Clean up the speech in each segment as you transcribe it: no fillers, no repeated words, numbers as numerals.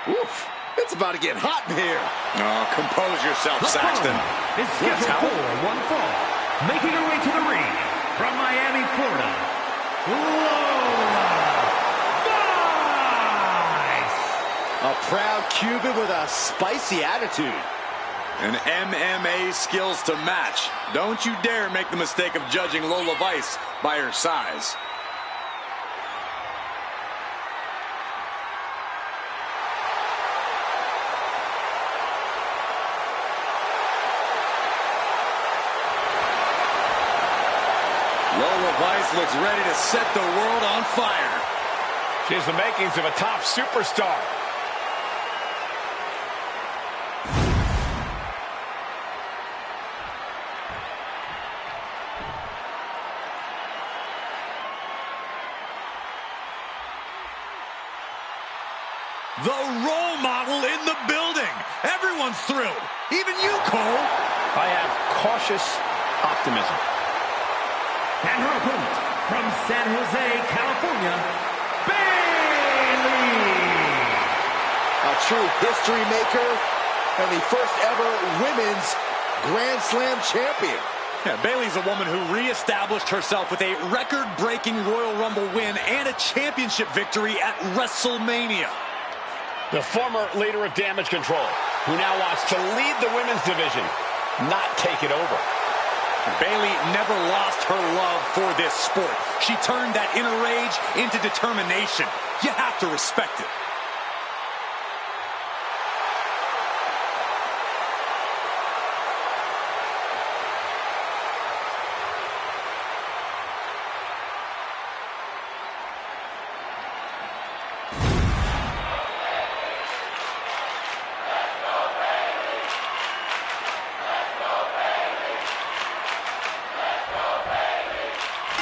Oof, it's about to get hot in here. Oh, compose yourself, Saxton. Is scheduled for one fall. Making her way to the ring from Miami, Florida, Lola Vice. A proud Cuban with a spicy attitude. And MMA skills to match. Don't you dare make the mistake of judging Lola Vice by her size. Lola Vice looks ready to set the world on fire. She has the makings of a top superstar. The role model in the building. Everyone's thrilled. Even you, Cole. I have cautious optimism. And her opponent from San Jose, California, Bayley. A true history maker and the first ever women's Grand Slam champion. Yeah, Bayley's a woman who reestablished herself with a record-breaking Royal Rumble win and a championship victory at WrestleMania. The former leader of Damage Control, who now wants to lead the women's division, not take it over. Bayley never lost her love for this sport. She turned that inner rage into determination. You have to respect it.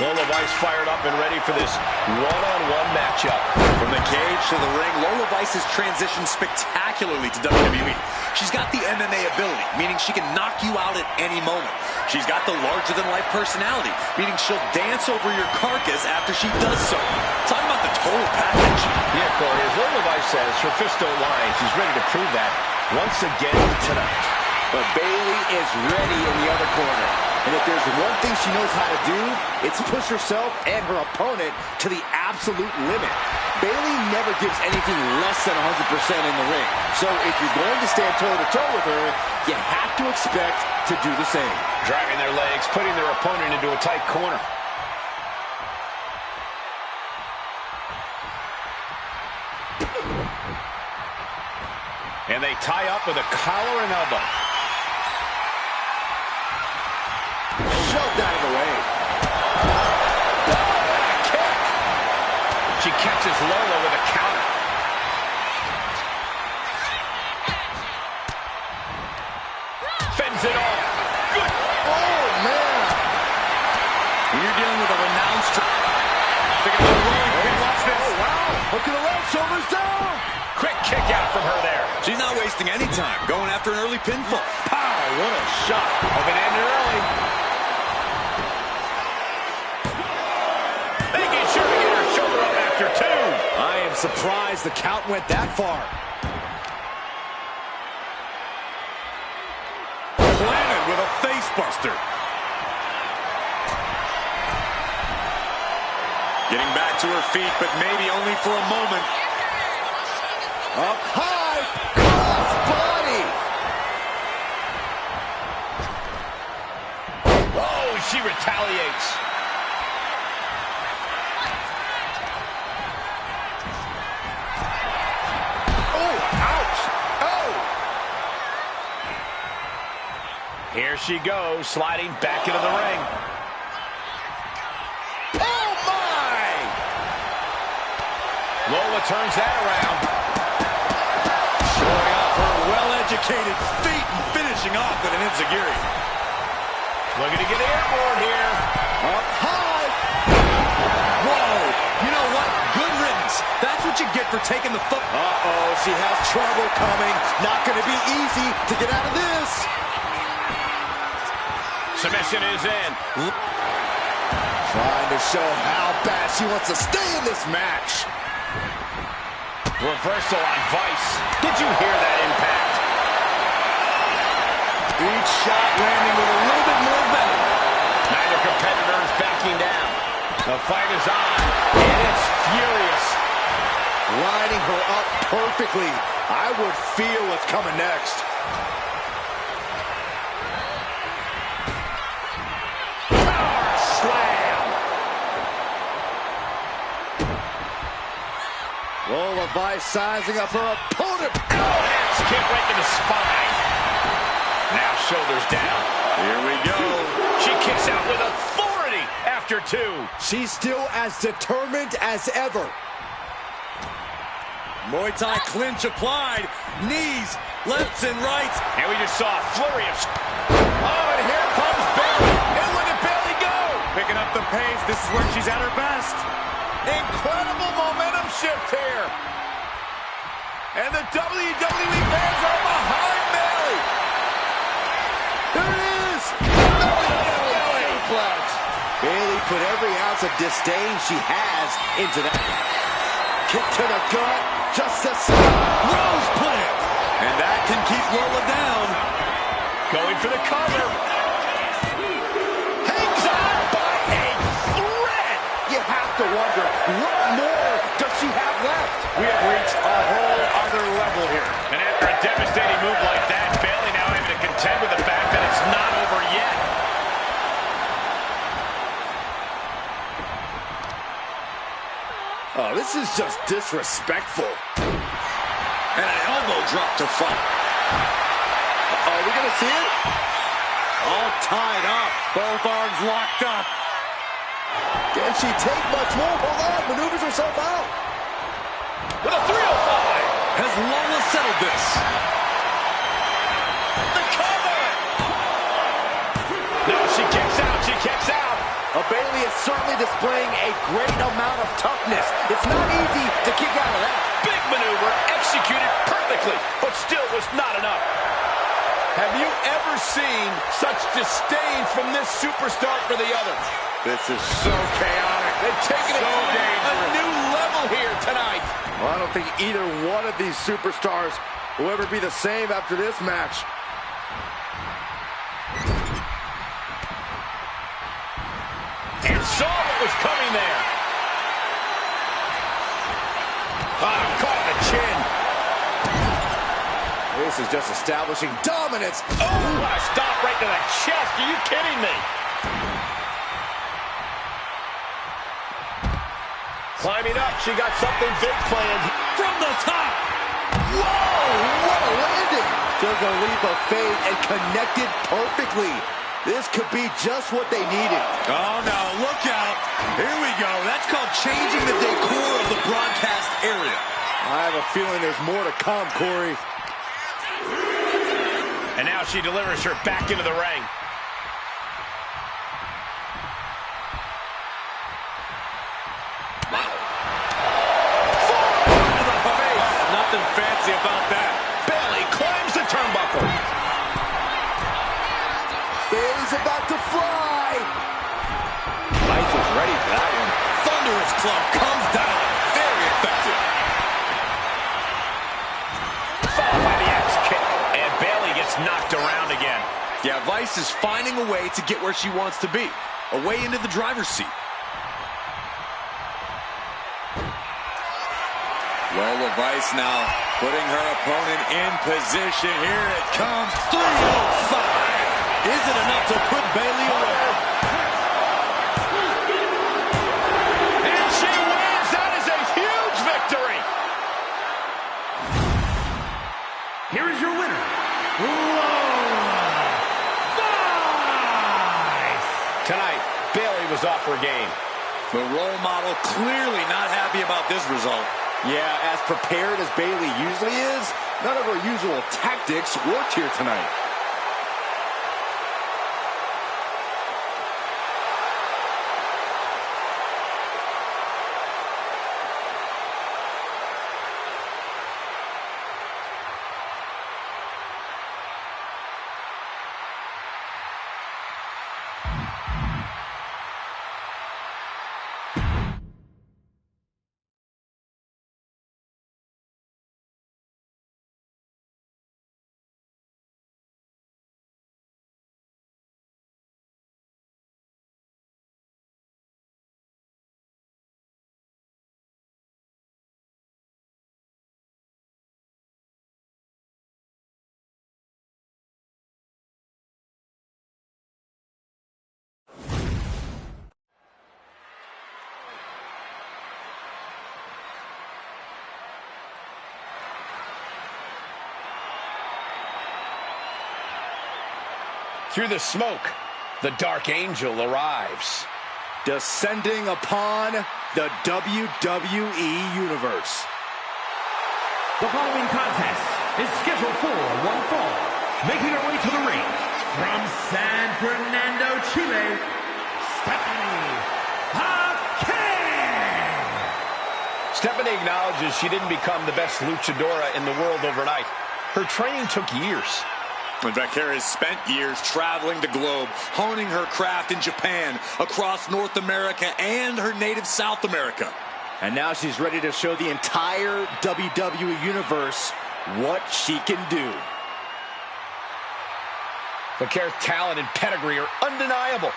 Lola Vice fired up and ready for this one-on-one matchup. From the cage to the ring, Lola Vice has transitioned spectacularly to WWE. She's got the MMA ability, meaning she can knock you out at any moment. She's got the larger-than-life personality, meaning she'll dance over your carcass after she does so. Talk about the total package. Yeah, Corey, as Lola Vice says, her fists don't lie. She's ready to prove that once again tonight. But Bayley is ready in the other corner. And if there's one thing she knows how to do, it's push herself and her opponent to the absolute limit. Bayley never gives anything less than 100% in the ring. So if you're going to stand toe-to-toe with her, you have to expect to do the same. Driving their legs, putting their opponent into a tight corner. And they tie up with a collar and elbow. Shoved out of the way. Kick. She catches Lola with a counter. Fends it off. Good. Oh, man. When you're dealing with a renowned striker, they're going to roll. Watch this. Oh, wow. Look at the leg, shoulders down. Quick kick out from her there. She's not wasting any time, going after an early pinfall. Pow, what a shot. Hoping to end it early. Making sure to get her shoulder up after two. I am surprised the count went that far. Planted with a face buster. Getting back to her feet, but maybe only for a moment. Up high, cross body. Oh, she retaliates. Oh, ouch. Oh. Here she goes, sliding back into the ring. Oh, my. Lola turns that around. Showing off her well-educated feet and finishing off with an enziguri. Looking to get airborne here. Up high. Whoa! You know what? Good riddance. That's what you get for taking the foot. Uh-oh, she has trouble coming. Not going to be easy to get out of this. Submission is in. Trying to show how bad she wants to stay in this match. Reversal on Vice. Did you hear that impact? Each shot landing with a little bit more venom. Neither competitor is backing down. The fight is on, and it's furious. Lining her up perfectly. I would feel what's coming next. Power slam. Lola Vice sizing up her opponent. Axe kick right to the spine. Now shoulders down. Here we go. She kicks out with authority after two. She's still as determined as ever. Muay Thai clinch applied. Knees, lefts and rights. And we just saw a flurry of... Oh, and here comes Bayley. And look at Bayley go. Picking up the pace. This is where she's at her best. Incredible momentum shift here. And the WWE fans are behind Bayley. There it is! Flex. Bayley put every ounce of disdain she has into that. Kick to the gut, just a rose plant. And that can keep Lola down. Going for the cover. Hangs on by a thread. You have to wonder, what more does she have left? We have reached a whole other level here. And after a devastating move like that, Bayley now able to contend with the fact that it's not over yet. Oh, this is just disrespectful. And an elbow drop to fight. Are we gonna see it? All tied up. Both arms locked up. Can she take much more? Hold on, maneuvers herself out. With a 305. Has Lola settled this? The cover. No, she kicks out. She kicks out. Bayley is certainly displaying a great amount of toughness. It's not easy to kick out of that. Big maneuver, executed perfectly, but still was not enough. Have you ever seen such disdain from this superstar for the other? This is so chaotic. They've taken it to a new level here tonight. Well, I don't think either one of these superstars will ever be the same after this match. And saw what was coming there. Caught in the chin. This is just establishing dominance. Oh, what a stop right to the chest. Are you kidding me? Climbing up, she got something big planned. From the top. Whoa, what a landing. Took a leap of faith and connected perfectly. This could be just what they needed. Oh, no, look out. Here we go. That's called changing the decor of the broadcast area. I have a feeling there's more to come, Corey. And now she delivers her back into the ring. Wow. Forward to the face. Nothing fancy about that. Bayley climbs the turnbuckle. Bayley's about to fly. Vice was ready for that one. Thunderous club comes down. Very effective. Followed by the axe kick. And Bayley gets knocked around again. Yeah, Vice is finding a way to get where she wants to be. A way into the driver's seat. Lola Vice now putting her opponent in position. Here it comes. 305. Is it enough to put Bayley away? And she wins. That is a huge victory. Here is your winner, Lola Vice. Tonight, Bayley was off her game. The role model clearly not happy about this result. Yeah, as prepared as Bayley usually is, none of her usual tactics worked here tonight. Through the smoke, the Dark Angel arrives. Descending upon the WWE Universe. The following contest is scheduled for one fall. Making her way to the ring from San Fernando, Chile, Stephanie Hackett. Stephanie acknowledges she didn't become the best luchadora in the world overnight. Her training took years. And Vaquera has spent years traveling the globe, honing her craft in Japan, across North America, and her native South America. And now she's ready to show the entire WWE Universe what she can do. Vaquera's talent and pedigree are undeniable.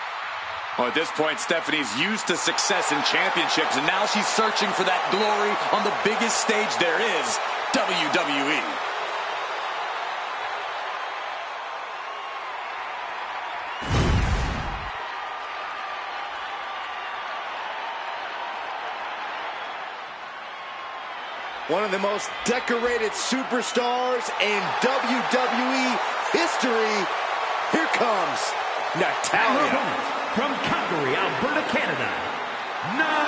Well, at this point, Stephanie's used to success in championships, and now she's searching for that glory on the biggest stage there is, WWE. One of the most decorated superstars in WWE history. Here comes Natalya. From Calgary, Alberta, Canada, Natalya.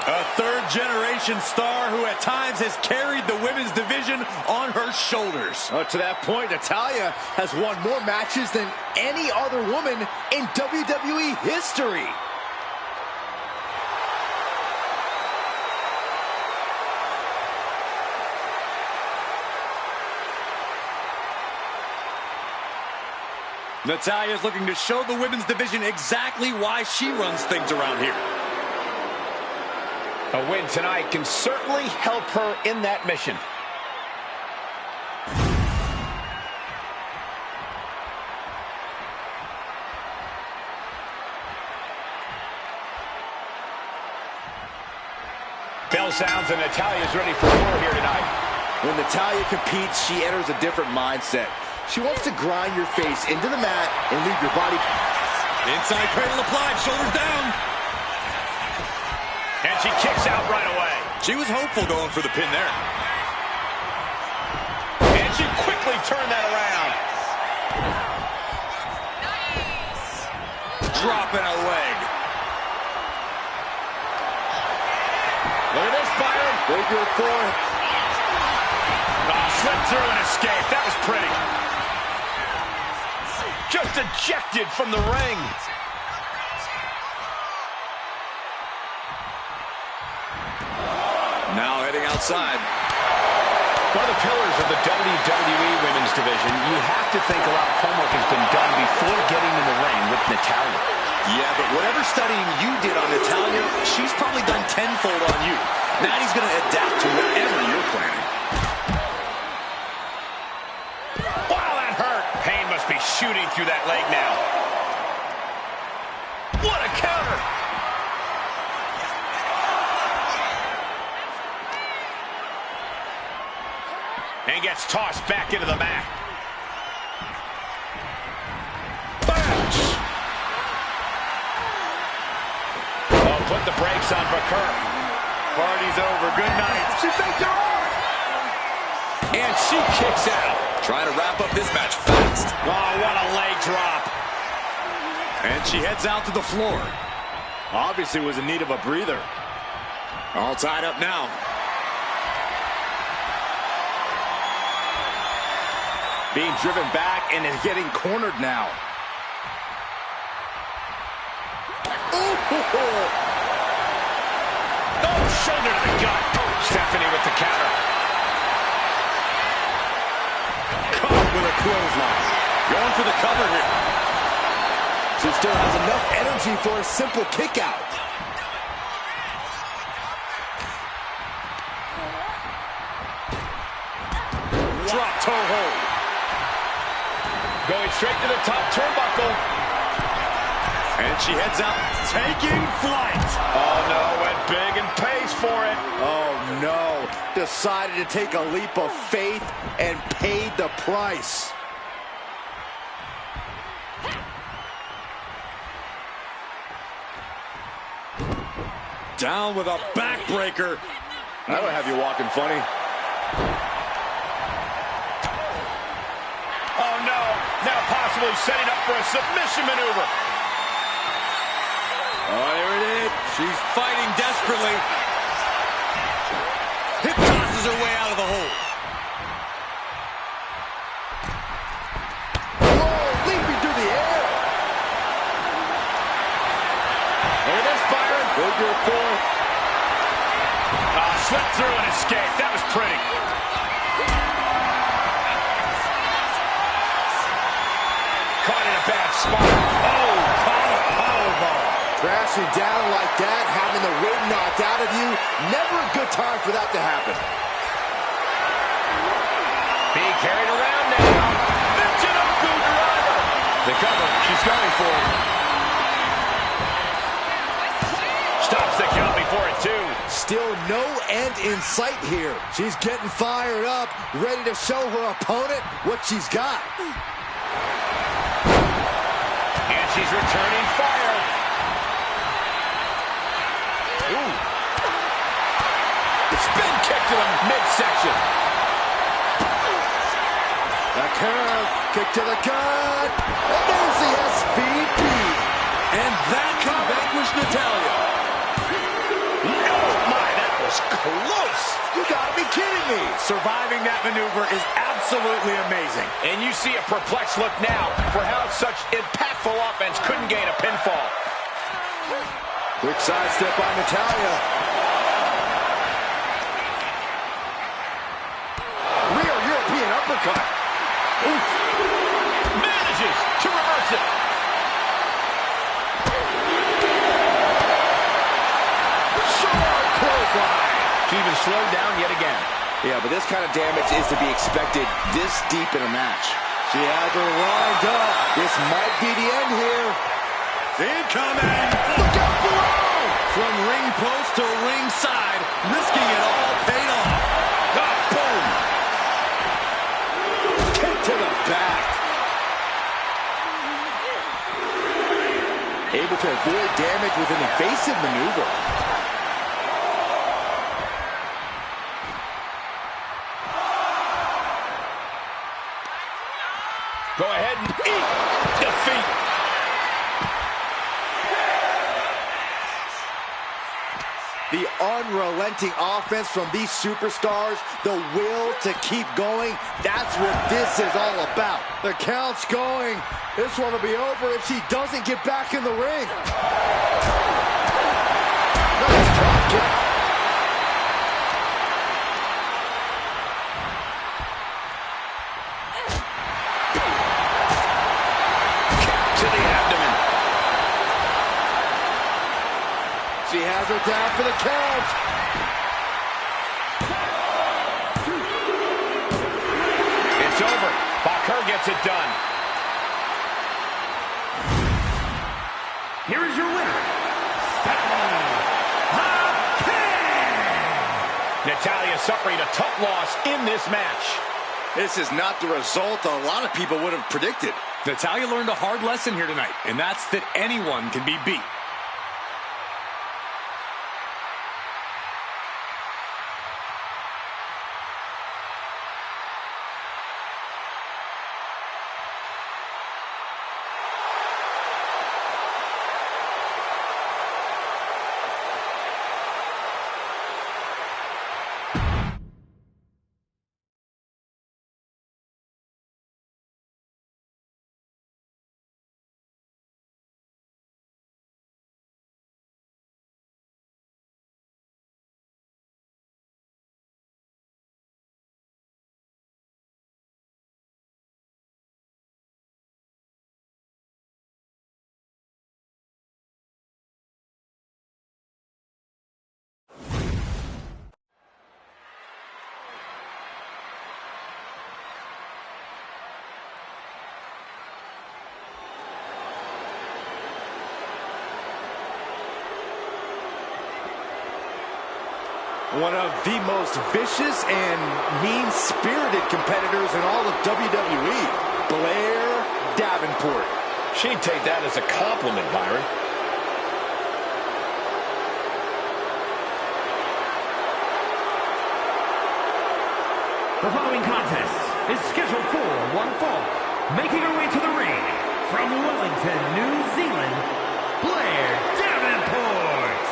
A third-generation star who at times has carried the women's division on her shoulders. To that point, Natalya has won more matches than any other woman in WWE history. Natalya's looking to show the women's division exactly why she runs things around here. A win tonight can certainly help her in that mission. Bell sounds and Natalya's ready for war here tonight. When Natalya competes, she enters a different mindset. She wants to grind your face into the mat and leave your body. Inside cradle applied, shoulders down. And she kicks out right away. She was hopeful going for the pin there. And she quickly turned that around. Nice. Dropping a leg. Look at this, Byron. Figure four. Oh, slipped through and escaped. That was pretty. Just ejected from the ring. Now heading outside. One of the pillars of the WWE Women's Division, you have to think a lot of homework has been done before getting in the ring with Natalya. Yeah, but whatever studying you did on Natalya, she's probably done tenfold on you. Natty's going to adapt to whatever you're planning. Be shooting through that leg now. What a counter! And gets tossed back into the mat. Bounce! Oh, put the brakes on Vaquera. Party's over. Good night. She faked her arm. And she kicks out. Trying to wrap up this match fast. Oh, what a leg drop. And she heads out to the floor. Obviously was in need of a breather. All tied up now. Being driven back and is getting cornered now. Oh, shoulder to the gut. Stephanie with the counter. With a clothesline. Going for the cover here. She still has enough energy for a simple kick out. Drop toe hold. Going straight to the top turnbuckle. And she heads out, taking flight. Oh, no, went big and pays for it. Oh, no. Decided to take a leap of faith and paid the price. Down with a backbreaker. That'll have you walking funny. possibly setting up for a submission maneuver. Oh, there it is. She's fighting desperately. Hip tosses her way out of the hole. Whoa, leaping through the air. Look at this, Byron. Figure four. Slipped through and escaped. That was pretty. Caught in a bad spot. Oh, caught a powerbomb. Crashing down like that, having the wind knocked out of you, never a good time for that to happen. Being carried around now. Michinoku driver. The cover. She's going for it. Stops the count before it, too. Still no end in sight here. She's getting fired up, ready to show her opponent what she's got. And she's returning fire. Ooh. Spin kick to the midsection. The curve, kick to the gut. And there's the SVP. And that can vanquish Natalya. Oh, my, that was close. You gotta be kidding me. Surviving that maneuver is absolutely amazing. And you see a perplexed look now for how such impactful offense couldn't gain a pinfall. Quick sidestep by Natalya. Rear European uppercut. Oof. Manages to reverse it. Sharp clothesline. She even slowed down yet again. Yeah, but this kind of damage is to be expected this deep in a match. She had her lined up. This might be the end here. Incoming! Look out below! From ring post to ring side, risking it all paid off. Oh, boom! Kick to the back. Able to avoid damage with an evasive maneuver. Go ahead and eat defeat. The unrelenting offense from these superstars, the will to keep going, that's what this is all about. The count's going. This one will be over if she doesn't get back in the ring. Nice drop kick. To the abdomen. She has her down for the count. It's over. Bakur gets it done. Here is your winner, Stephanie. Natalya suffering a tough loss in this match. This is not the result a lot of people would have predicted. Natalya learned a hard lesson here tonight, and that's that anyone can be beat. One of the most vicious and mean-spirited competitors in all of WWE, Blair Davenport. She'd take that as a compliment, Byron. The following contest is scheduled for one fall, making her way to the ring from Wellington, New Zealand, Blair Davenport.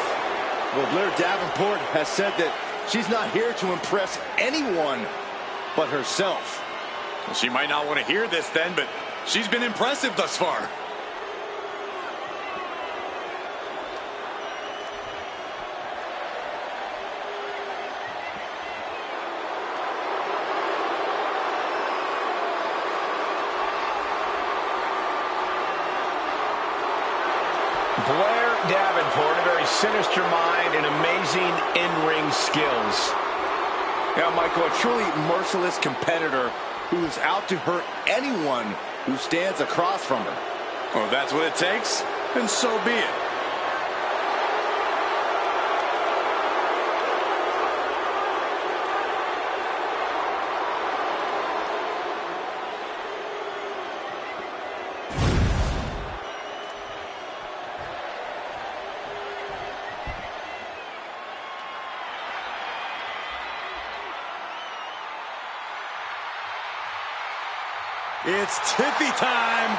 Well, Blair Davenport has said that she's not here to impress anyone but herself. Well, she might not want to hear this then, but she's been impressive thus far. Blair Davenport, a very sinister mind and amazing in-ring skills. Yeah, Michael, a truly merciless competitor who is out to hurt anyone who stands across from her. Well, if that's what it takes, then so be it. It's Tiffy time.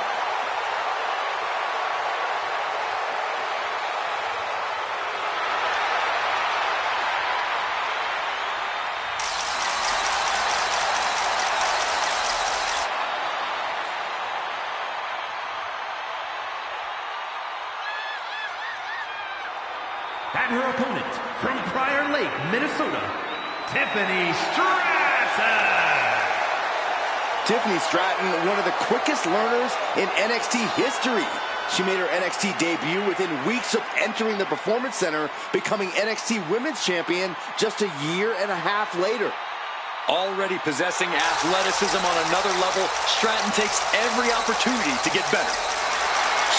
And her opponent from Prior Lake, Minnesota, Tiffany Stratton. Tiffany Stratton, one of the quickest learners in NXT history. She made her NXT debut within weeks of entering the Performance Center, becoming NXT Women's Champion just a year and a half later. Already possessing athleticism on another level, Stratton takes every opportunity to get better.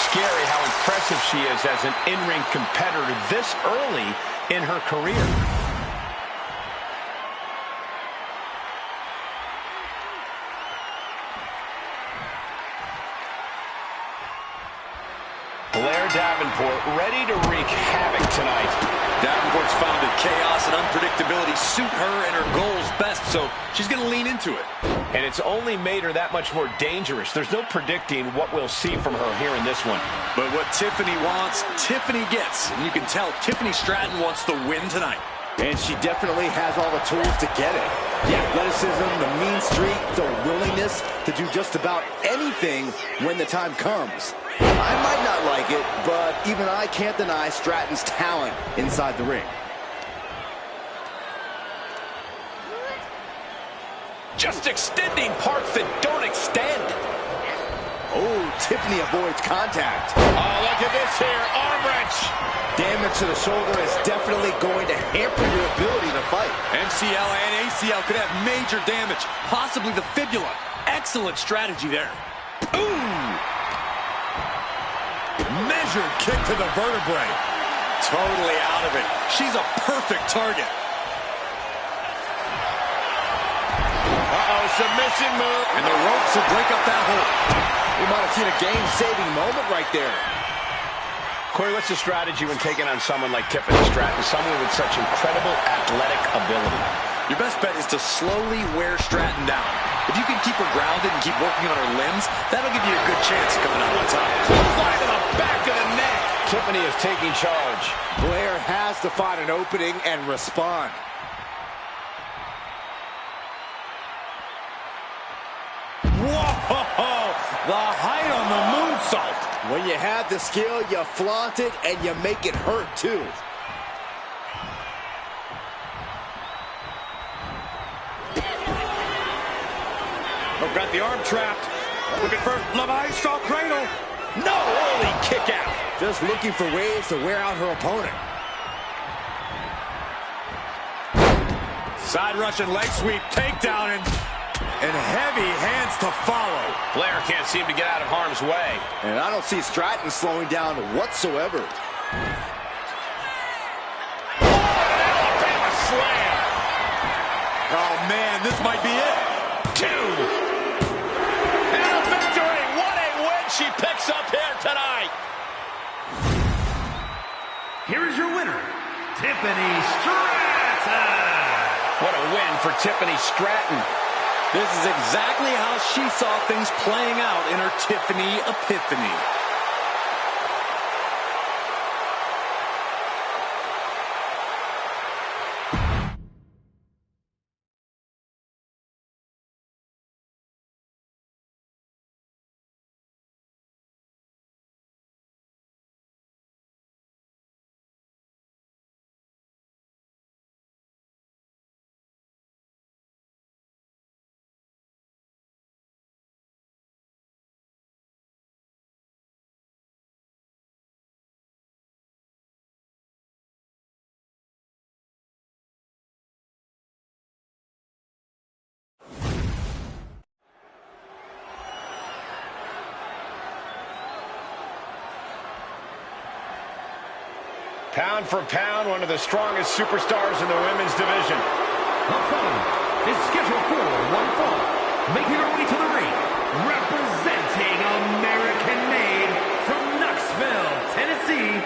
Scary how impressive she is as an in-ring competitor this early in her career. Blair Davenport ready to wreak havoc tonight. Davenport's found that chaos and unpredictability suit her and her goals best, so she's going to lean into it. And it's only made her that much more dangerous. There's no predicting what we'll see from her here in this one. But what Tiffany wants, Tiffany gets. And you can tell Tiffany Stratton wants the win tonight. And she definitely has all the tools to get it. The athleticism, the mean streak, the willingness to do just about anything when the time comes. I might not like it, but even I can't deny Stratton's talent inside the ring. Just extending parts that don't extend. Oh, Tiffany avoids contact. Oh, look at this here, arm wrench. Damage to the shoulder is definitely going to hamper your ability to fight. MCL and ACL could have major damage, possibly the fibula. Excellent strategy there. Ooh! Measured kick to the vertebrae. Totally out of it. She's a perfect target. Uh-oh, submission move. And the ropes will break up that hold. We might have seen a game-saving moment right there. Corey, what's the strategy when taking on someone like Tiffany Stratton, someone with such incredible athletic ability? Your best bet is to slowly wear Stratton down. If you can keep her grounded and keep working on her limbs, that'll give you a good chance of coming out on top. Fly to the back of the neck. Tiffany is taking charge. Blair has to find an opening and respond. Whoa! The height on the moonsault. When you have the skill, you flaunt it and you make it hurt too. Oh, got the arm trapped. Looking for Levi Shaw cradle. No, holy kick out. Just looking for ways to wear out her opponent. Side Russian leg sweep, takedown, and heavy hands to follow. Blair can't seem to get out of harm's way. And I don't see Stratton slowing down whatsoever. Alabama slam. Oh, man, this might be it. Two. And a victory. What a win she picks up here tonight. Here is your winner, Tiffany Stratton. What a win for Tiffany Stratton. This is exactly how she saw things playing out in her Tiffany epiphany. Pound for pound, one of the strongest superstars in the women's division. The following is scheduled for one fall. Making her way to the ring, representing American-made from Knoxville, Tennessee,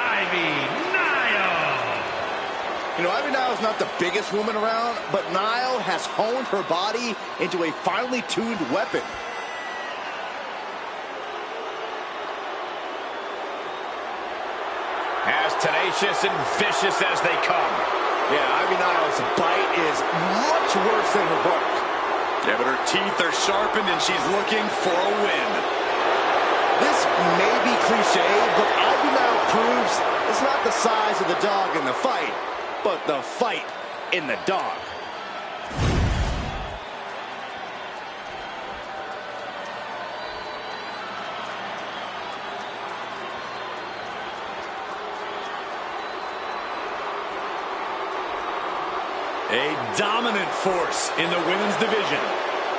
Ivy Nile. You know, Ivy Nile's not the biggest woman around, but Nile has honed her body into a finely tuned weapon. As tenacious and vicious as they come. Yeah, Ivy Nile's bite is much worse than her bark. Yeah, but her teeth are sharpened and she's looking for a win. This may be cliche, but Ivy Nile proves it's not the size of the dog in the fight, but the fight in the dog. A dominant force in the women's division.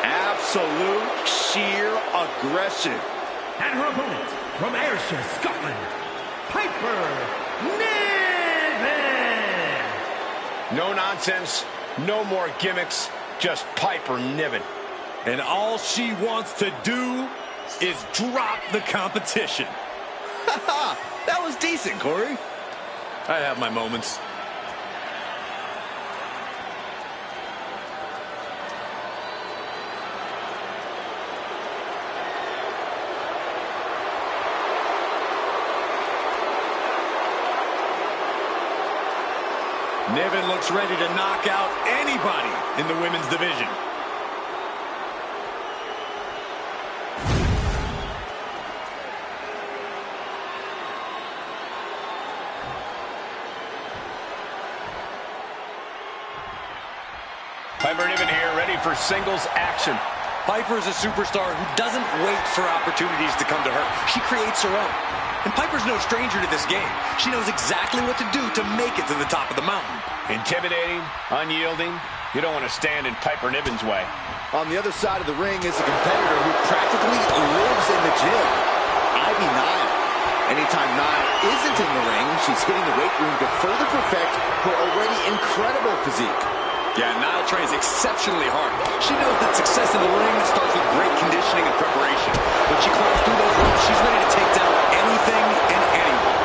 Absolute sheer aggression. And her opponent from Ayrshire, Scotland, Piper Niven. No nonsense, no more gimmicks, just Piper Niven. And all she wants to do is drop the competition. That was decent, Corey. I have my moments. Niven looks ready to knock out anybody in the women's division. Piper Niven here, ready for singles action. Piper is a superstar who doesn't wait for opportunities to come to her. She creates her own. And Piper's no stranger to this game. She knows exactly what to do to make it to the top of the mountain. Intimidating, unyielding. You don't want to stand in Piper Niven's way. On the other side of the ring is a competitor who practically lives in the gym, Ivy Nile. Anytime Nile isn't in the ring, she's hitting the weight room to further perfect her already incredible physique. Yeah, Nile trains exceptionally hard. She knows that success in the ring starts with great conditioning and preparation. When she climbs through those ropes, she's ready to take down anything and anyone.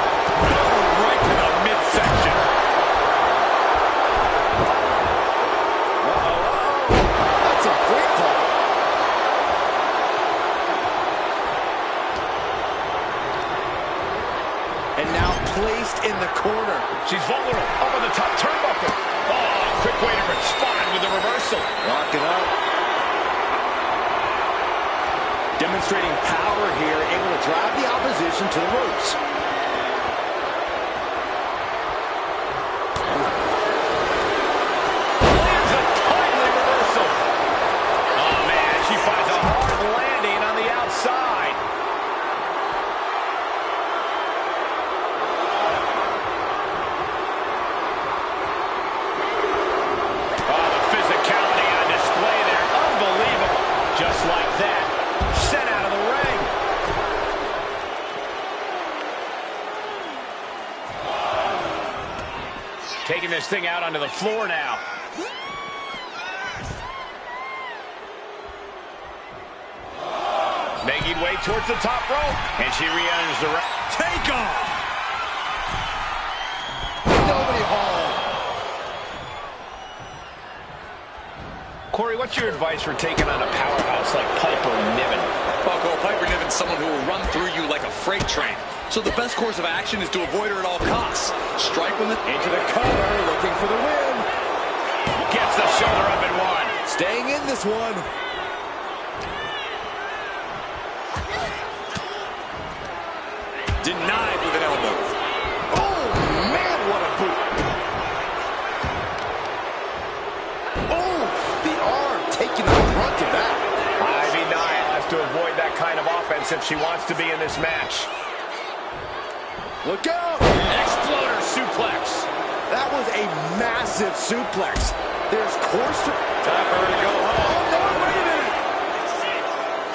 Right to the midsection. That's a great fall. And now placed in the corner. She's vulnerable, up on the top turnbuckle. Oh, quick way to respond with a reversal. Lock it up. Demonstrating power here, able to drive the opposition to the ropes. Lands a timely reversal. Oh, man, she finds a hard landing on the outside. Oh, the physicality on display there. Unbelievable. Just like that. Sent out of the ring. Taking this thing out onto the floor now. Making way towards the top rope. And she re-enters the ring. Take off! Nobody home. Corey, what's your advice for taking on a powerhouse like Piper Niven? Well, Cole, Piper Niven's someone who will run through you like a freight train. So the best course of action is to avoid her at all costs. Strike when into the cover, looking for the win. Gets the shoulder up and one. Staying in this one. Denied with an elbow. Oh, man, what a boot. Oh, the arm taking the brunt of that. Ivy Nile has to avoid that kind of offense if she wants to be in this match. Look out! Exploder suplex. That was a massive suplex. There's course to... Time for her to go home. Oh, no, wait a minute.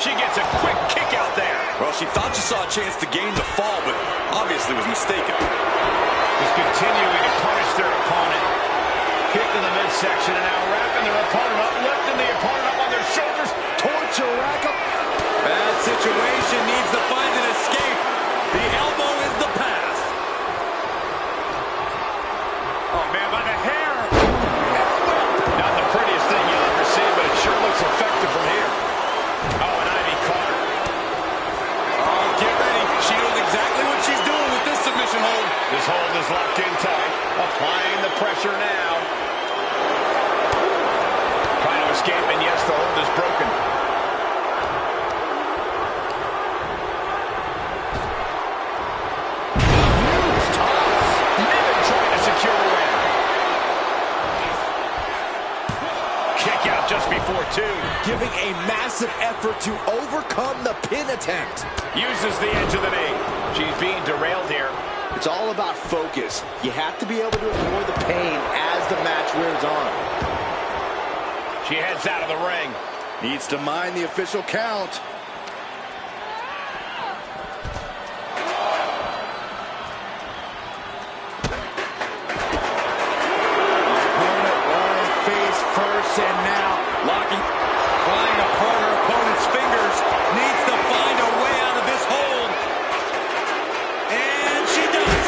She gets a quick kick out there. Well, she thought she saw a chance to gain the fall, but obviously was mistaken. Just continuing to punish their opponent. Kick to the midsection, and now wrapping their opponent up, lifting the opponent up on their shoulders. Torture rack up. Bad situation, needs to find an escape. The elbow is the pass. Oh, man, by the hair. Not the prettiest thing you'll ever see, but it sure looks effective from here. Oh, and Ivy caught her. Oh, get ready. She knows exactly what she's doing with this submission hold. This hold is locked in tight. Applying the pressure now. Trying to escape, and yes, the hold is broken. Niven trying to secure the win. Kick out just before two. Giving a massive effort to overcome the pin attempt. Uses the edge of the knee. She's being derailed here. It's all about focus. You have to be able to ignore the pain as the match wears on. She heads out of the ring. Needs to mind the official count. Opponent lying face first, and now Locking, prying apart her opponent's fingers. Needs to find a way out of this hold. And she does.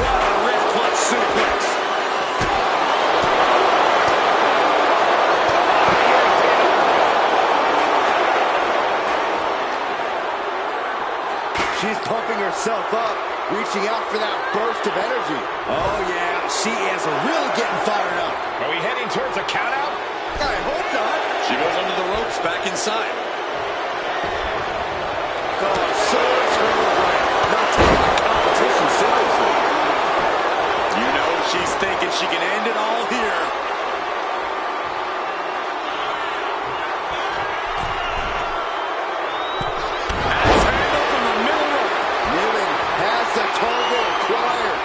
What a wrist clutch suplex. she's pumping herself up, reaching out for that burst of energy. Oh, yeah, she is really getting fired up. Are we heading towards a countout? I hope not. She goes under the ropes, back inside. Oh, so right. Not taking the competition seriously. You know she's thinking she can end it all here. Axe handle from the middle rope. Niven has the target acquired.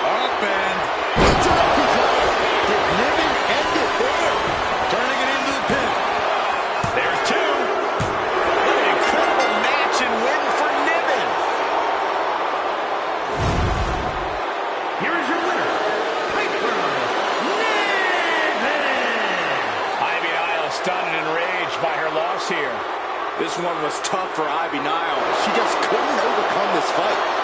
Up and Did Niven end it there? turning it into the pin. There's two. What an incredible match and win for Niven. Here is your winner, Piper Niven. Ivy Nile is stunned and enraged by her loss here. This one was tough for Ivy Nile. She just couldn't overcome this fight.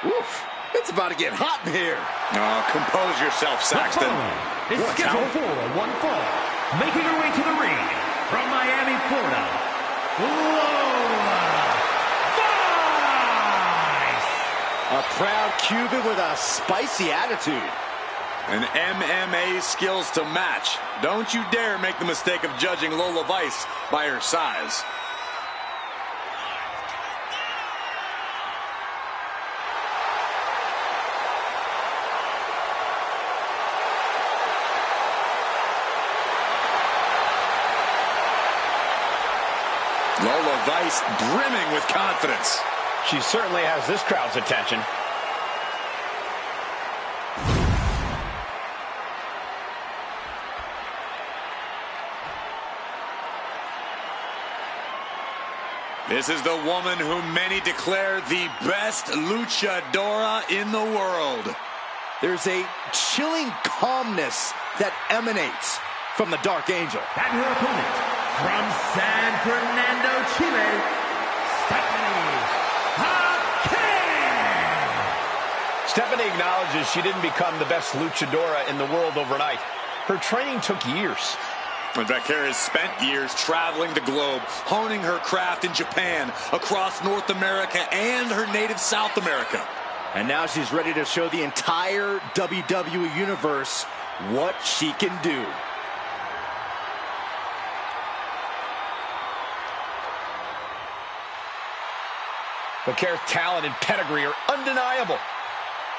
Oof, it's about to get hot in here. Oh, compose yourself, Saxton. Is scheduled for one fall. Making her way to the ring from Miami, Florida, Lola Vice. A proud Cuban with a spicy attitude. And MMA skills to match. Don't you dare make the mistake of judging Lola Vice by her size. Lola Vice brimming with confidence. She certainly has this crowd's attention. This is the woman who many declare the best luchadora in the world. There's a chilling calmness that emanates from the Dark Angel. And her opponent, from San Fernando, Chile, Stephanie acknowledges she didn't become the best luchadora in the world overnight. Her training took years. And Vaquera has spent years traveling the globe, honing her craft in Japan, across North America, and her native South America. And now she's ready to show the entire WWE Universe what she can do. Vaquera's talent and pedigree are undeniable.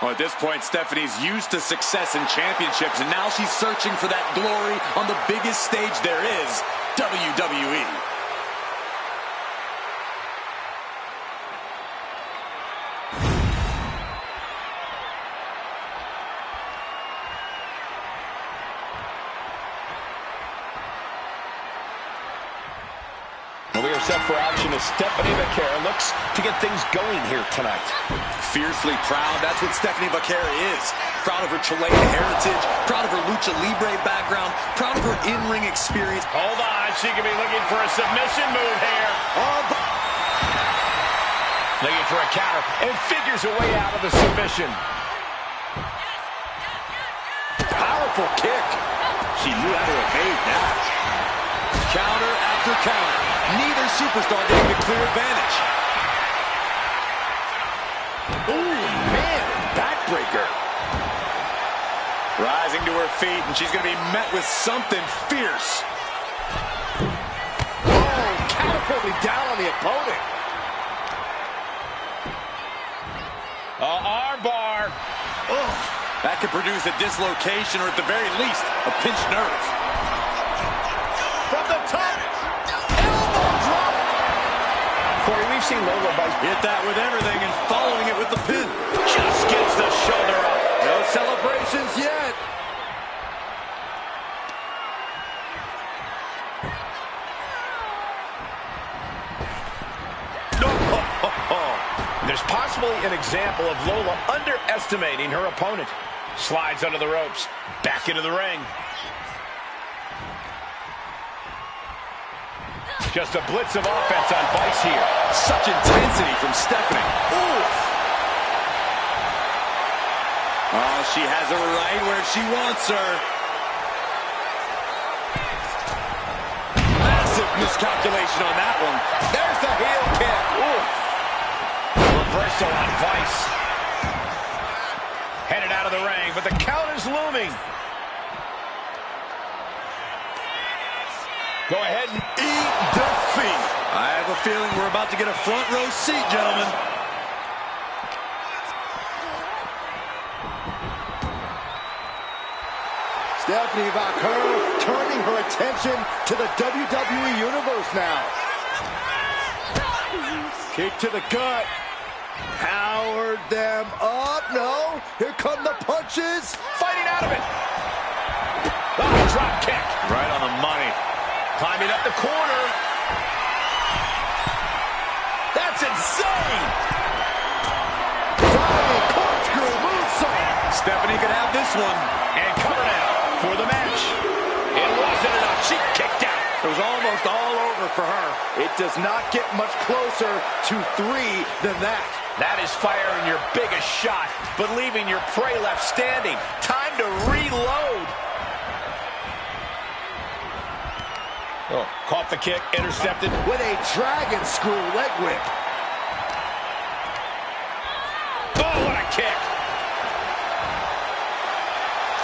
Well, at this point, Stephanie's used to success in championships, and now she's searching for that glory on the biggest stage there is, WWE. We are set for action as Stephanie Vaquera looks to get things going here tonight. Fiercely proud, that's what Stephanie Vaquera is. Proud of her Chilean heritage, proud of her lucha libre background, proud of her in-ring experience. Hold on, she could be looking for a submission move here. Looking for a counter and figures a way out of the submission. Powerful kick. She knew how to evade that. Counter after counter. Neither superstar getting a clear advantage. Ooh, man, backbreaker. Rising to her feet, and she's going to be met with something fierce. Oh, catapulting down on the opponent. Armbar. Oh, that could produce a dislocation, or at the very least, a pinched nerve. From the top. Elbow drop. Corey, we've seen Lola Vice Hit that with everything and following it with the pin. just gets the shoulder up. No celebrations yet. There's possibly an example of Lola underestimating her opponent. Slides under the ropes, back into the ring. Just a blitz of offense on Vice here. Such intensity from Stephanie. Oof. Oh, she has her right where she wants her. Massive miscalculation on that one. There's the heel kick. Oof. Reversal on Vice. Headed out of the ring, but the count is looming. Go ahead and Eat defeat. I have a feeling we're about to get a front row seat, gentlemen. Stephanie Vaquera turning her attention to the WWE Universe now. Kick to the gut. Powered them up. No. Here come the punches. fighting out of it. Oh, drop kick. Right on the money. Climbing up the corner. That's insane. Diving corkscrew moonsault. Stephanie could have this one. And cover now for the match. It wasn't enough. She kicked out. It was almost all over for her. It does not get much closer to 3 than that. That is firing your biggest shot, but leaving your prey left standing. Time to reload. Oh, caught the kick, intercepted. With a dragon screw leg whip. Oh, what a kick.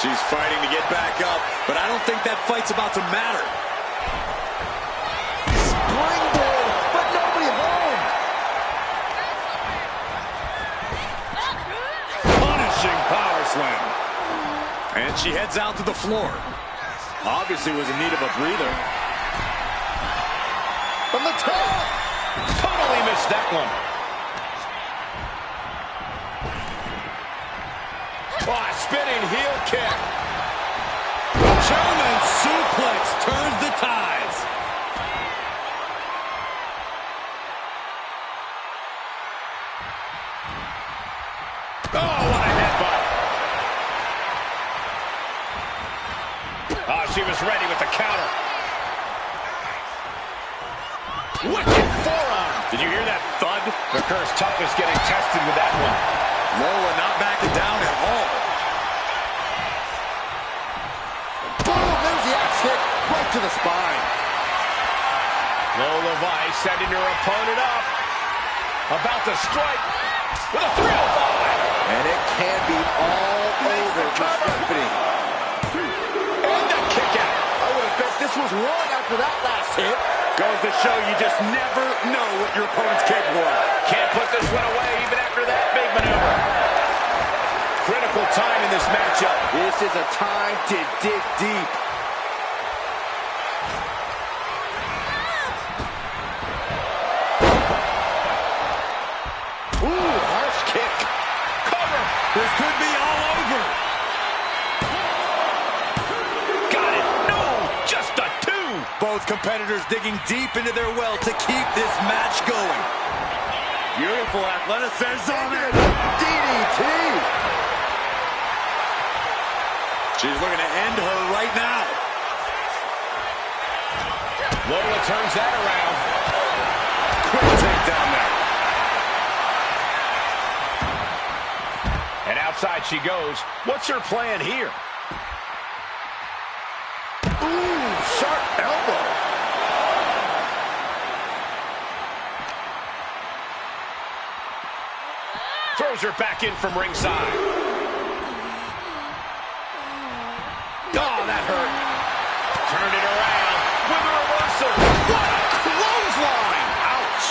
She's fighting to get back up, but I don't think that fight's about to matter. Springboard, but nobody home. Punishing power slam. And she heads out to the floor. Obviously was in need of a breather. From the top. Totally missed that one. Oh, spinning heel kick. German suplex turns the tides. Oh, what a headbutt. Oh, she was ready with the counter. Wicked forearm. Did you hear that thud? The Curse toughness getting tested with that one. Lola not backing down at all. Boom, there's the axe hit right to the spine. Lola Vice setting her opponent up. About to strike with a 305. And it can be all over for Stephanie. And a kick out. I would have bet this was one after that last hit. Goes to show you just never know what your opponent's capable of. Can't put this one away even after that big maneuver. Critical time in this matchup. This is a time to dig deep. Ooh, harsh kick. Cover. This could be all over. Got it. No, just a 2. Both competitors digging deep into their well to keep this match going. Beautiful athleticism. DDT. She's looking to end her right now. Lola turns that around. Quick takedown there. And outside she goes. What's her plan here? Ooh, sharp elbow. Throws her back in from ringside. Oh, that hurt. Turned it around with a reversal. What a clothesline. Ouch.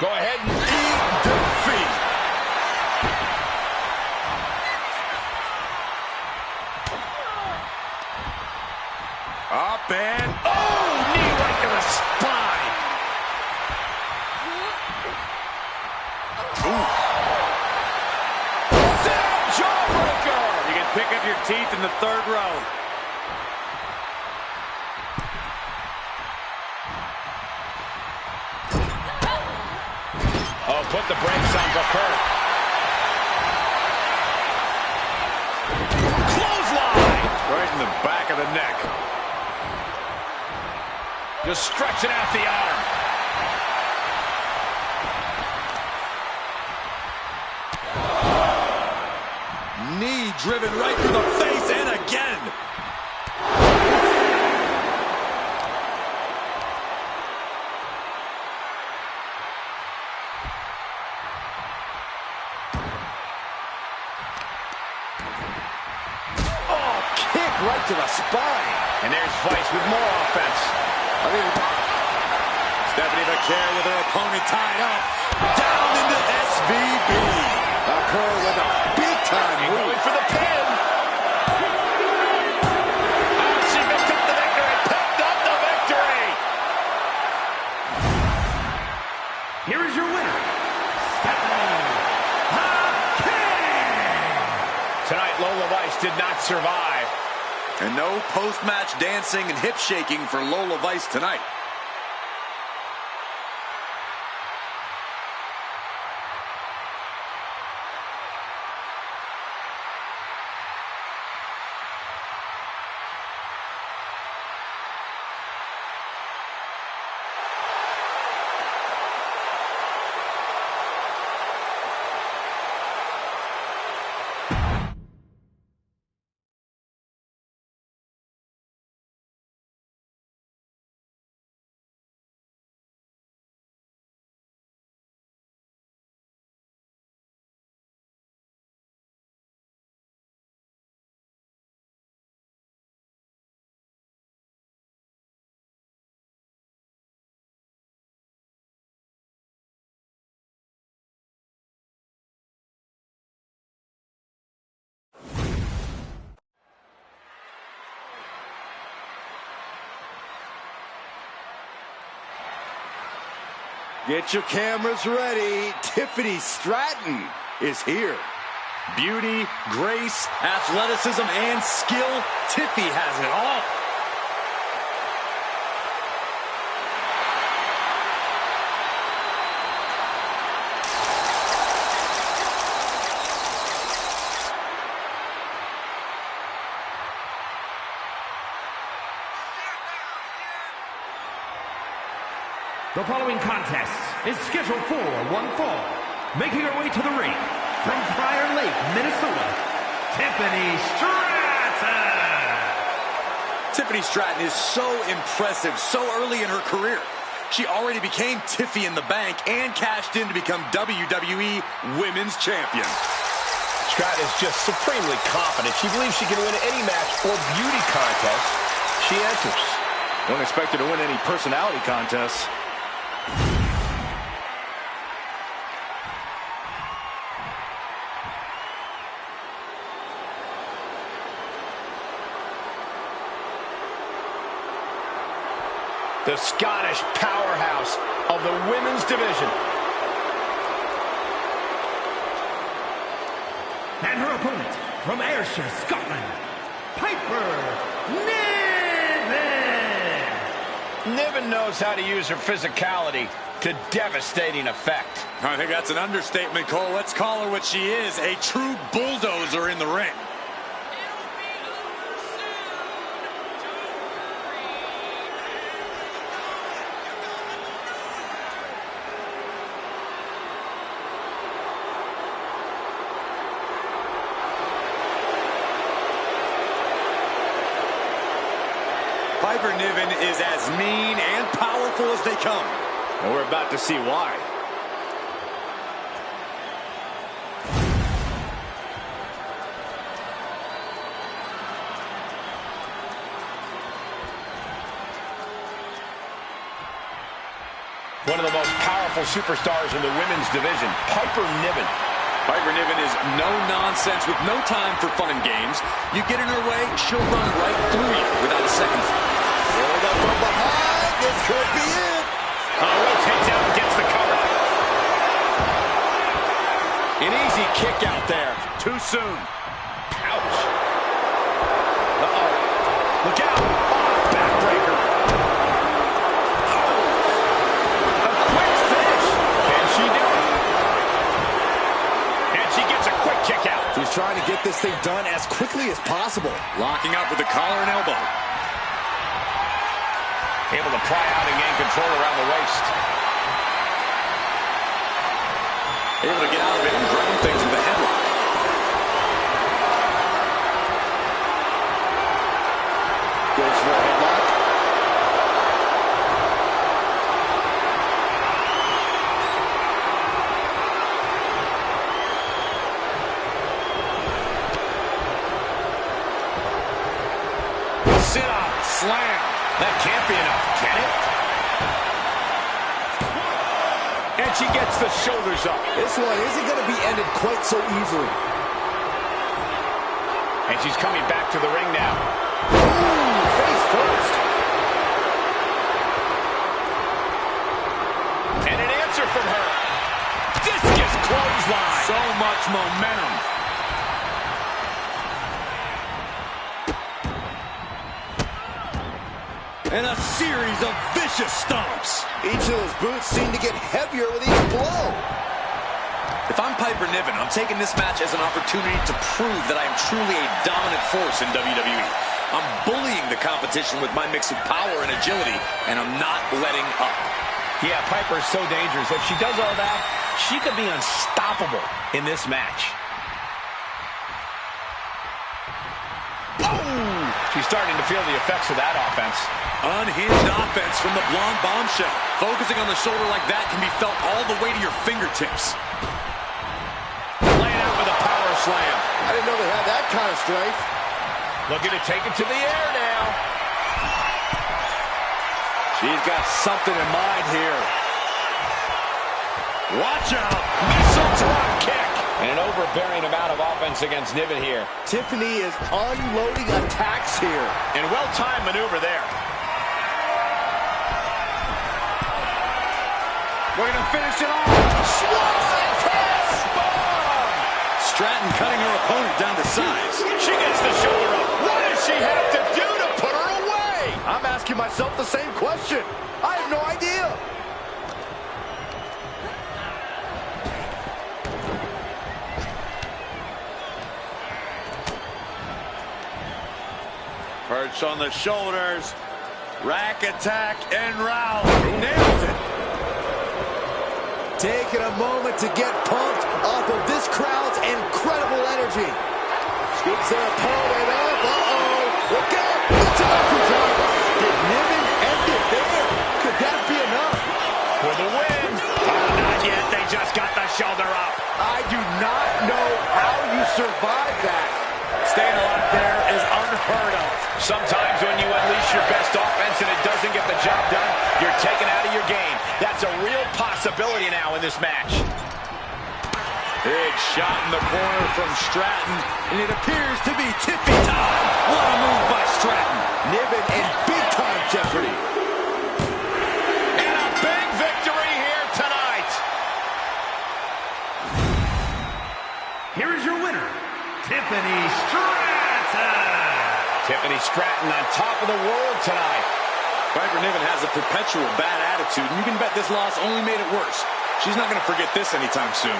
Go ahead and eat defeat. Up and Oh, knee right to the spine. ooh. Down jawbreaker. You can pick up your teeth in the third row. Oh, put the brakes on Booker. Clothesline. Right in the back of the neck. Just stretching out the arm. Knee driven right to the face and again. Oh, kick right to the spine. And there's Vice with more offense. I mean, Stephanie McCare with her opponent tied up. Down into SVB. Occur with a big-time And move. going for the pin. Oh, she picked up the victory. Picked up the victory. Here is your winner, Stephanie McCare. Tonight, Lola Vice did not survive. And no post-match dancing and hip shaking for Lola Vice tonight. Get your cameras ready. Tiffany Stratton is here. Beauty, grace, athleticism, and skill. Tiffy has it all. The following contest is scheduled for one fall. Making her way to the ring from Prior Lake, Minnesota, Tiffany Stratton. Tiffany Stratton is so impressive so early in her career. She already became Tiffy in the Bank and cashed in to become WWE Women's Champion. Stratton is just supremely confident. She believes she can win any match or beauty contest she enters. Don't expect her to win any personality contests. The Scottish powerhouse of the women's division. And her opponent from Ayrshire, Scotland, Piper Niven. Niven knows how to use her physicality to devastating effect. I think that's an understatement, Cole. Let's call her what she is, a true bulldozer in the ring. Piper Niven is as mean and powerful as they come. And we're about to see why. One of the most powerful superstars in the women's division, Piper Niven. Piper Niven is no nonsense with no time for fun and games. You get in her way, she'll run right through you without a second thought. Hold up from behind. This could be it. Rotates out and gets the cover. An easy kick out there. Too soon. Ouch. Uh-oh. Look out. Oh, backbreaker. Oh. A quick finish. Can she do it? And she gets a quick kick out. She's trying to get this thing done as quickly as possible. Locking up with the collar and elbow. Able to pry out and gain control around the waist. Able to get out of it and ground things with a headlock. Goes for a headlock. Sit up, slam. That can't be enough, can it? And she gets the shoulders up. This one isn't going to be ended quite so easily. And she's coming back to the ring now. Ooh, face first. And an answer from her. Discus clothesline. So much momentum. And a series of vicious stomps. Each of those boots seem to get heavier with each blow. If I'm Piper Niven, I'm taking this match as an opportunity to prove that I am truly a dominant force in WWE. I'm bullying the competition with my mix of power and agility, and I'm not letting up. Yeah, Piper's so dangerous. If she does all that, she could be unstoppable in this match. Boom! She's starting to feel the effects of that offense. Unhinged offense from the blonde bombshell. Focusing on the shoulder like that can be felt all the way to your fingertips. Laying out with a power slam. I didn't know they had that kind of strength. Looking to take it to the air now. She's got something in mind here. Watch out. Missile drop kick. And an overbearing amount of offense against Niven here. Tiffany is unloading attacks here. And well-timed maneuver there. We're going to finish it off. Swanton bomb! Stratton cutting her opponent down to size. She gets the shoulder up. What does she have to do to put her away? I'm asking myself the same question. I have no idea. Perch on the shoulders. Rack attack and round. Nails it. Taking a moment to get pumped off of this crowd's incredible energy. Scoops their opponent up. Uh-oh. Look out. It's an uppercut. Did Niven end it there? Could that be enough? For the win. Not yet. They just got the shoulder up. I do not know how you survive that. Staying alive there is unheard of. Sometimes when you unleash your best offense and it doesn't get the job done, you're taken out of your game. That's a real possibility now in this match. Big shot in the corner from Stratton, and it appears to be tippy time. What a move by Stratton. Niven in big-time jeopardy. And a big victory here tonight. Here is your winner, Tiffany Stratton. Tiffany Stratton on top of the world tonight. Piper Niven has a perpetual bad attitude, and you can bet this loss only made it worse. She's not going to forget this anytime soon.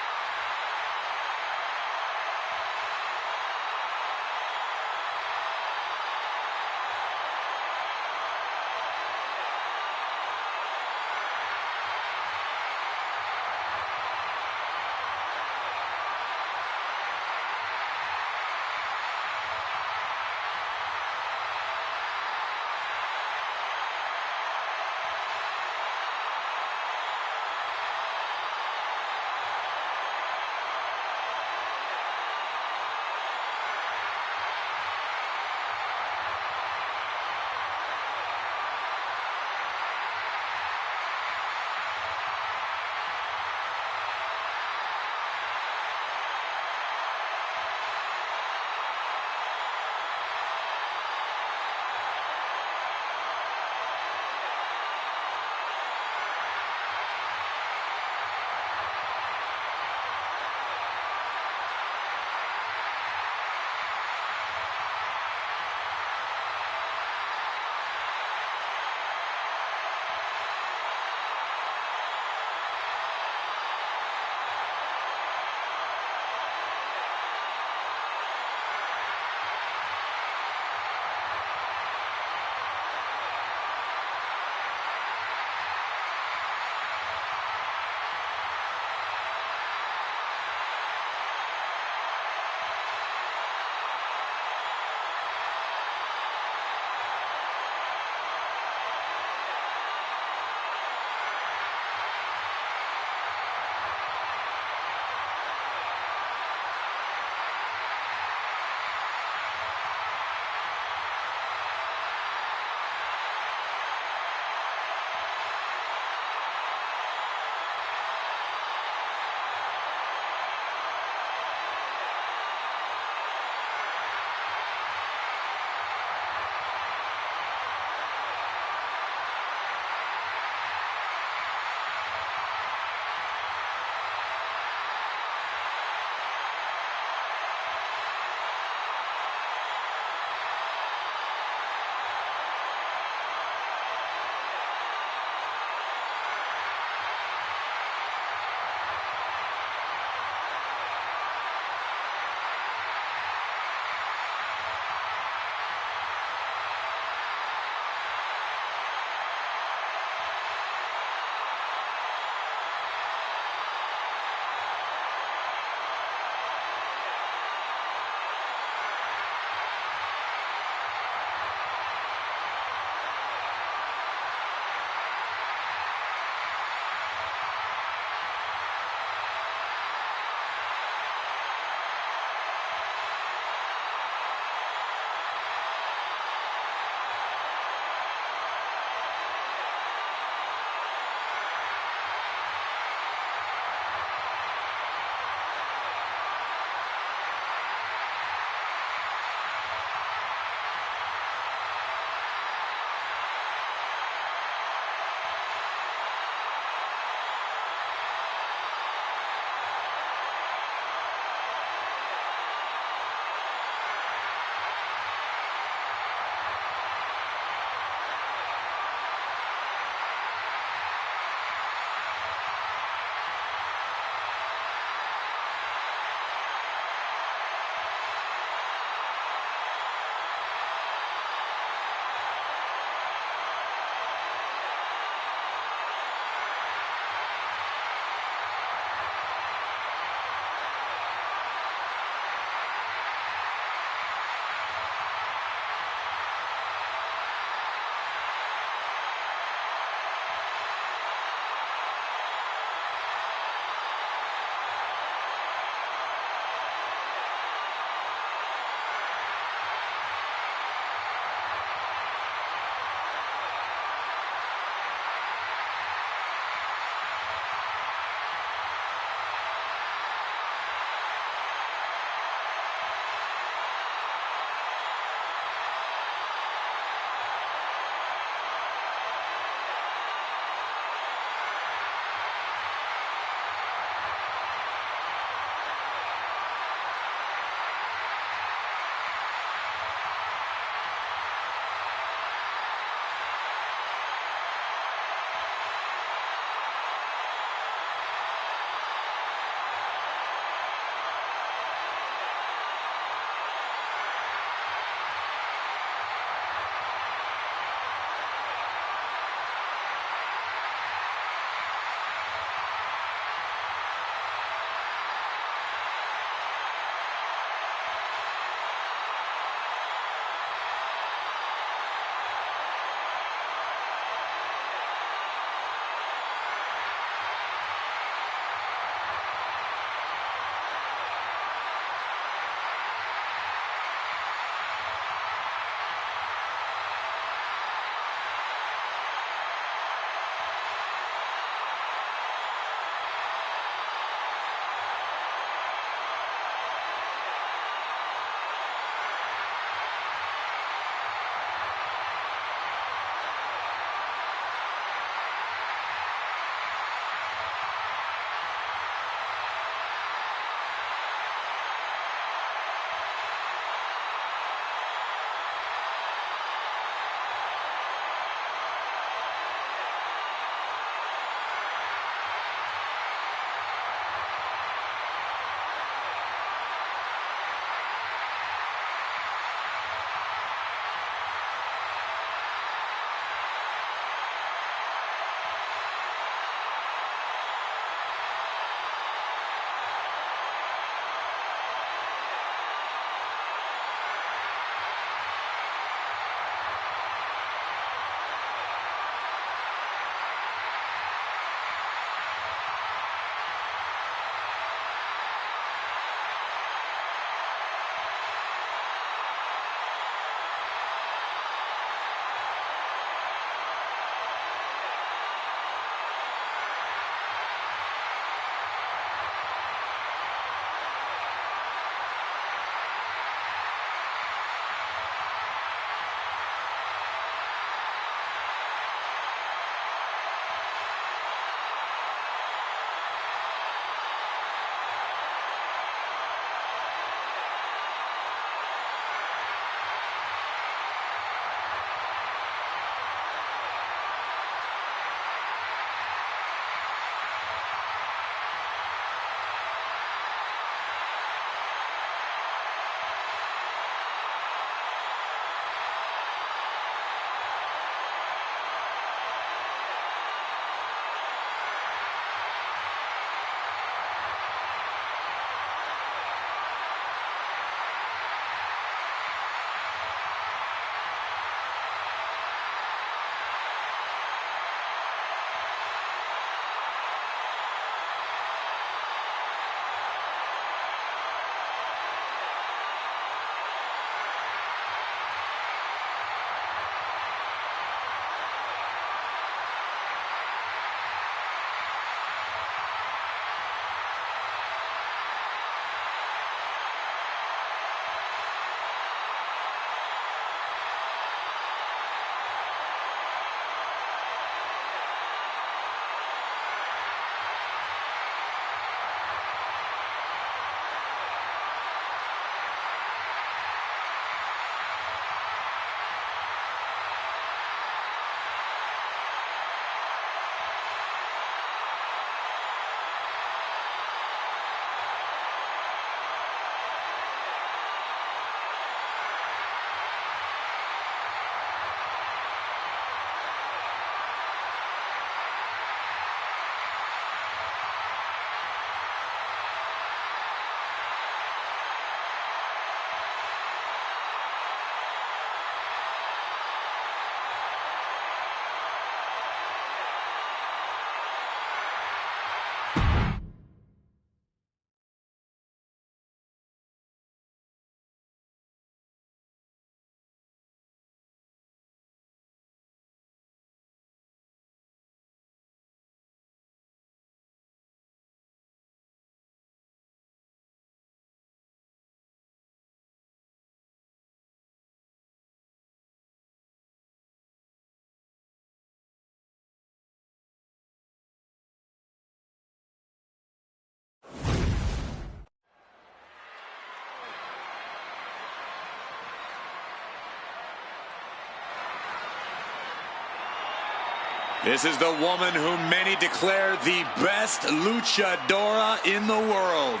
This is the woman whom many declare the best luchadora in the world.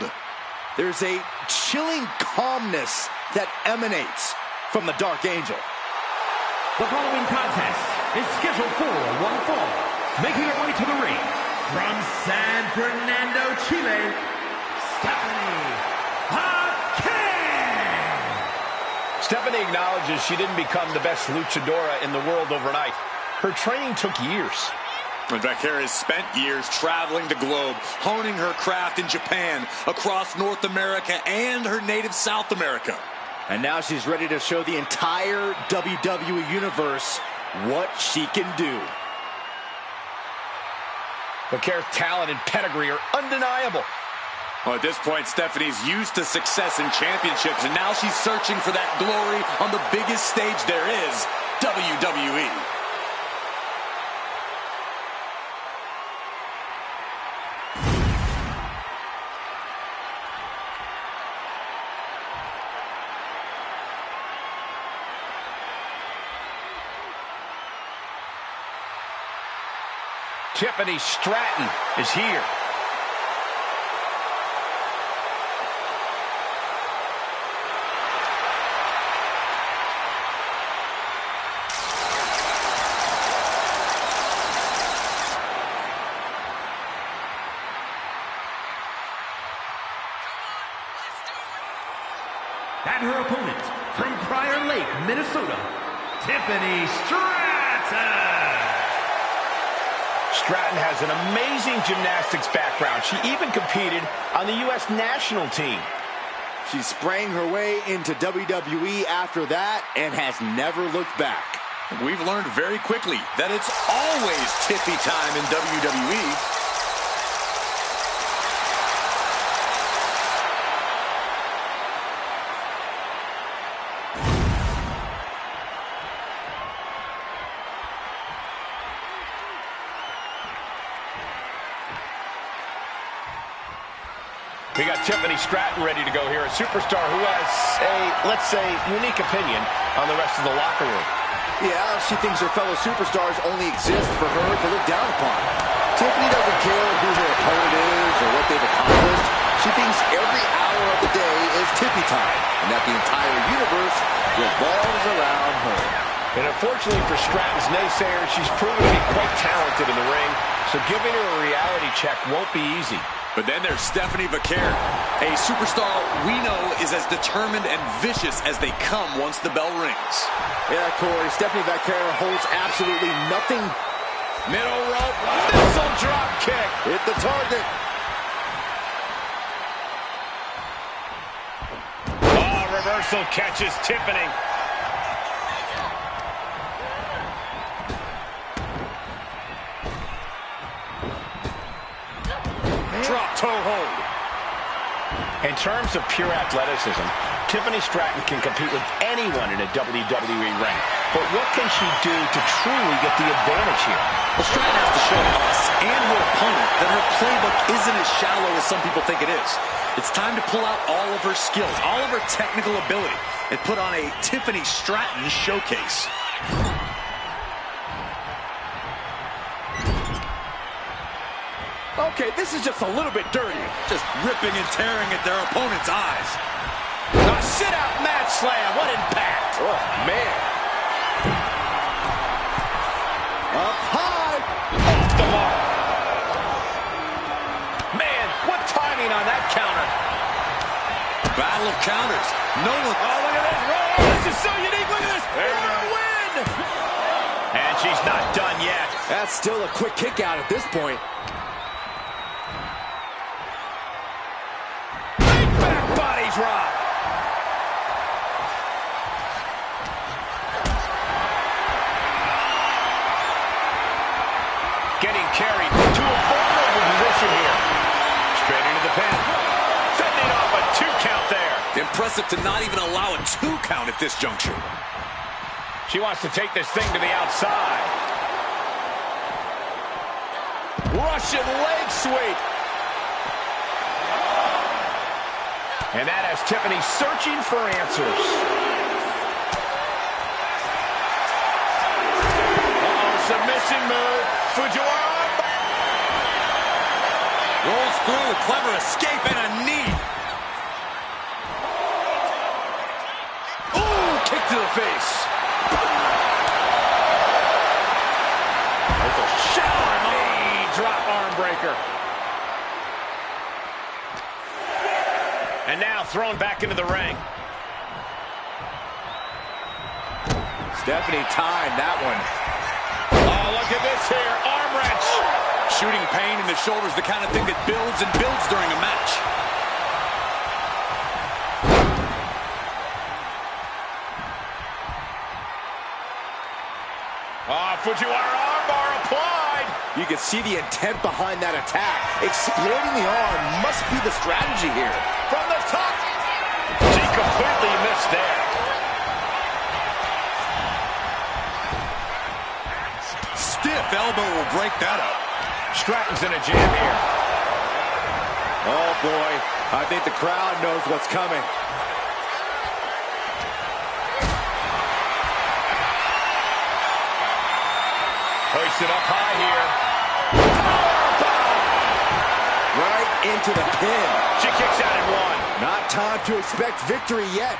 There's a chilling calmness that emanates from the Dark Angel. The following contest is scheduled for one fall. Making her way to the ring from San Fernando, Chile, Stephanie Hackett. Stephanie acknowledges she didn't become the best luchadora in the world overnight. Her training took years. And Vaquera has spent years traveling the globe, honing her craft in Japan, across North America, and her native South America. And now she's ready to show the entire WWE Universe what she can do. Vaquera's talent and pedigree are undeniable. Well, at this point, Stephanie's used to success in championships, and now she's searching for that glory on the biggest stage there is, WWE. Tiffany Stratton is here. And her opponent from Prior Lake, Minnesota, Tiffany Stratton. Stratton has an amazing gymnastics background. She even competed on the U.S. national team. She sprang her way into WWE after that and has never looked back. We've learned very quickly that it's always Tiffy time in WWE. We got Tiffany Stratton ready to go here, a superstar who has a, let's say, unique opinion on the rest of the locker room. Yeah, she thinks her fellow superstars only exist for her to look down upon. Tiffany doesn't care who her opponent is or what they've accomplished. She thinks every hour of the day is Tiffy time, and that the entire universe revolves around her. And unfortunately for Stratton's naysayers, she's proven to be quite talented in the ring, so giving her a reality check won't be easy. But then there's Stephanie Vaquera, a superstar we know is as determined and vicious as they come once the bell rings. Yeah, Corey, Stephanie Vaquera holds absolutely nothing. Middle rope, missile drop kick. Hit the target. Oh, reversal catches Tiffany. Drop toe hold. In terms of pure athleticism, Tiffany Stratton can compete with anyone in a WWE ring. But what can she do to truly get the advantage here? Well, Stratton has to show us and her opponent that her playbook isn't as shallow as some people think it is. It's time to pull out all of her skills, all of her technical ability, and put on a Tiffany Stratton showcase. Okay, this is just a little bit dirty. Just ripping and tearing at their opponent's eyes. A sit-out mat slam. What impact. Oh, man. Up high. Off the mark. Man, what timing on that counter. Battle of counters. No one. Oh, look at this. Oh, this is so unique. Look at this. What a win. And she's not done yet. That's still a quick kick out at this point. Drop. Getting carried to a vulnerable position here. Straight into the pin. Fending off a 2 count there. Impressive to not even allow a 2 count at this juncture. She wants to take this thing to the outside. Russian leg sweep. And that has Tiffany searching for answers. Uh-oh, submission move. Fujiwara. Rolls through, a clever escape and a knee. Ooh, kick to the face. There's a shower knee drop arm breaker. And now thrown back into the ring. Stephanie timed that one. Oh, look at this here. Arm wrench. Shooting pain in the shoulder is the kind of thing that builds and builds during a match. Fujiwara armbar applied. You can see the intent behind that attack. Exploiting the arm must be the strategy here. From the top. She completely missed there. Stiff elbow will break that up. Stratton's in a jam here. Oh, boy. I think the crowd knows what's coming. Hoisted up high here. Right into the pin. She kicks out at one. Not time to expect victory yet.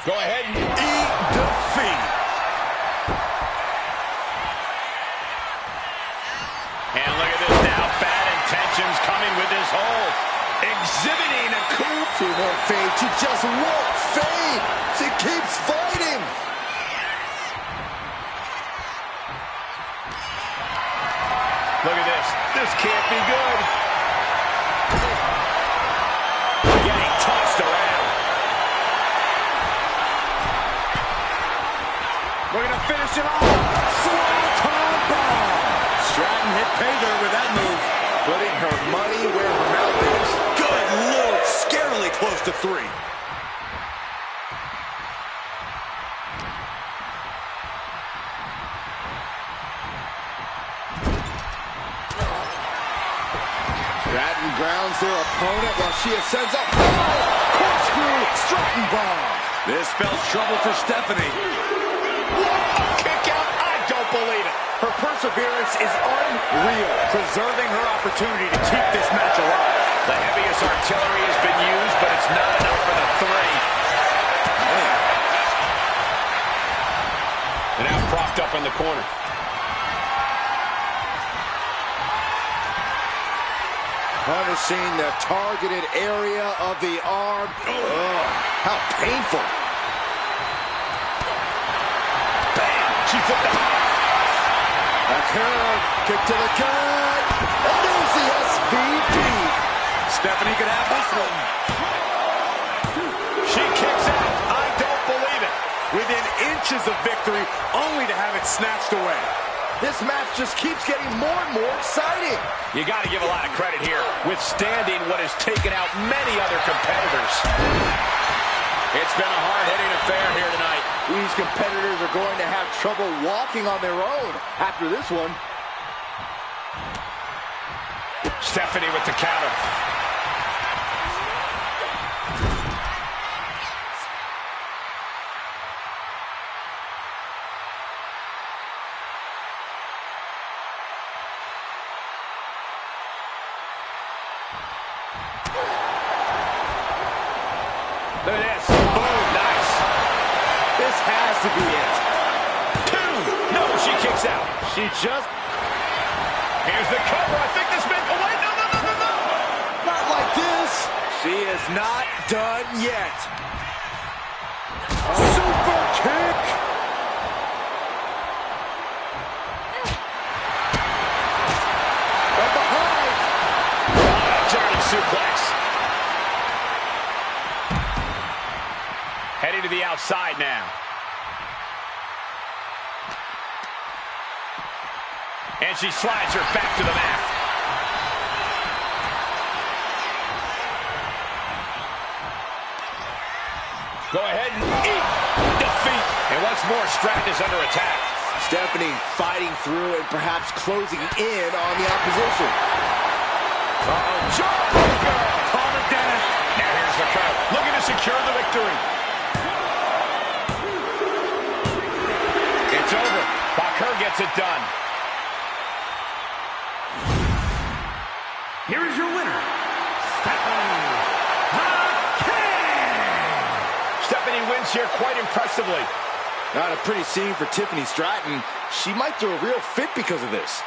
Go ahead and Eat defeat. And look at this now. Bad intentions coming with this hold. Exhibiting a coup. She won't fade. She just won't fade. She keeps fighting. Look at this. This can't be good. Getting tossed around. We're going to finish it off. Swanton bomb. Stratton hit pay dirt with that move. Putting her money where her mouth is. Good Lord, scarily close to 3. Stratton grounds their opponent while she ascends up. Corkscrew Stratton bomb. This spells trouble for Stephanie. A kick out. I don't believe it. Her perseverance is unreal, preserving her opportunity to keep this match alive. The heaviest artillery has been used, but it's not enough for the 3. And now propped up in the corner. Punishing the targeted area of the arm. Oh, how painful. Bam! She flipped the A curve, kick to the gut. And there's the SVP. Stephanie could have this one. She kicks out. I don't believe it. Within inches of victory, only to have it snatched away. This match just keeps getting more and more exciting. You got to give a lot of credit here, withstanding what has taken out many other competitors. It's been a hard-hitting affair here tonight. These competitors are going to have trouble walking on their own after this one. Stephanie with the counter. Look at this. Boom. Nice. This has to be it. 2. No, she kicks out. She just... Here's the cover. I think this may... Oh, wait, no. Not like this. She is not done yet. Super kick. From behind. German suplex. Heading to the outside now. And she slides her back to the mat. Go ahead and eat defeat. And once more, Stratton is under attack. Stephanie fighting through and perhaps closing in on the opposition. Jawbreaker! Call it Dennis. Now here's the crowd, looking to secure the victory. gets it done. Here is your winner, Stephanie. Stephanie wins here quite impressively. Not a pretty scene for Tiffany Stratton. She might throw a real fit because of this.